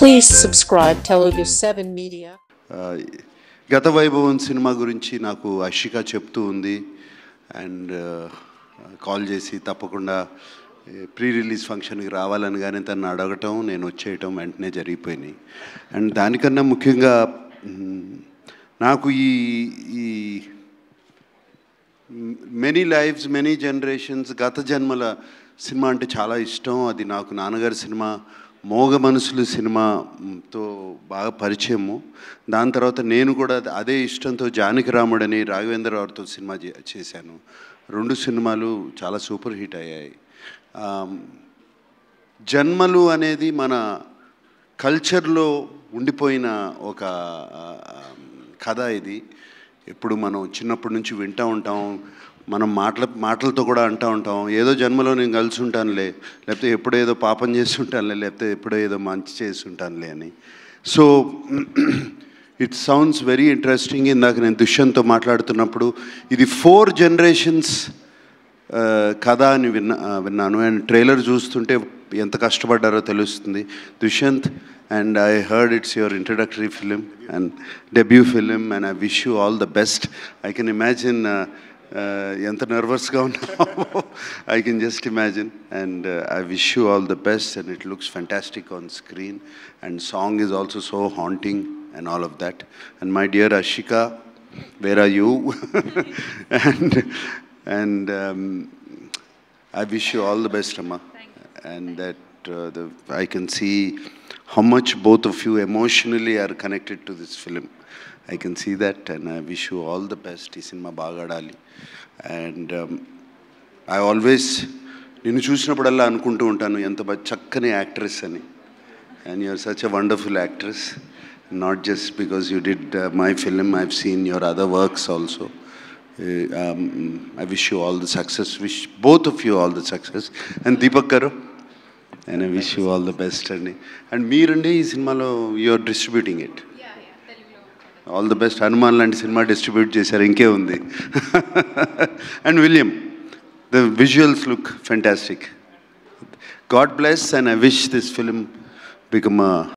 Please subscribe Telugu 7 Media. గత వైభవం cinema గురించి నాకు అషిక చెప్తూ ఉంది అండ్ కాల్ చేసి తప్పకుండా ప్రీ రిలీజ్ ఫంక్షన్కి రావాలని కానీ తను అడగటం నేను వచ్చేయటం వెంటనే జరిగిపోయినాయి. అండ్ దానికన్నా ముఖ్యంగా నాకు ఈ మెనీ లైఫ్స్ మెనీ జనరేషన్స్ గత జన్మల సినిమా అంటే చాలా ఇష్టం. అది నాకు నాన్నగారి సినిమా మోగ మనసులు సినిమాతో బాగా పరిచయము. దాని తర్వాత నేను కూడా అదే ఇష్టంతో జానకిరాముడని రాఘవేంద్రరావుతో సినిమా చేశాను. రెండు సినిమాలు చాలా సూపర్ హిట్ అయ్యాయి. జన్మలు అనేది మన కల్చర్లో ఉండిపోయిన ఒక కథ. ఇది ఎప్పుడు మనం చిన్నప్పటి నుంచి వింటూ ఉంటాం, మనం మాటలతో కూడా అంటూ ఉంటాం, ఏదో జన్మలో నేను కలిసి ఉంటానులే, లేకపోతే ఎప్పుడో ఏదో పాపం చేసి ఉంటానులే, లేకపోతే ఎప్పుడో ఏదో మంచి చేసి ఉంటానులే అని. So it sounds very interesting. ఇందాక నేను దుష్యంత్తో మాట్లాడుతున్నప్పుడు ఇది 4 generations కథ అని విన్నాను. అండ్ ట్రైలర్ చూస్తుంటే ఎంత కష్టపడ్డారో తెలుస్తుంది. Dushyant, and I heard it's your introductory film and debut film, and I wish you all the best. I can imagine ఎంత నర్వస్గా ఉన్నామో I can just imagine, and I wish you all the best, and it looks fantastic on screen, and song is also so haunting and all of that. And my dear Ashika, where are you? and I wish you all the best, Amma. And that I can see how much both of you emotionally are connected to this film. I can see that, and I wish you all the best. Ee cinema baga adali. And I always ninnu chusinappudalla anukuntu untanu enta chakkani actress ani, and you are such a wonderful actress, not just because you did my film. I've seen your other works also. I wish you all the success, wish both of you all the success. And Deepak garu, and I wish you all the best. And meerandi ee cinemalo you are distributing it. All the best. Hanuman lanti cinema distribute chesaru, inke undi. And William, the visuals look fantastic. God bless, and I wish this film become a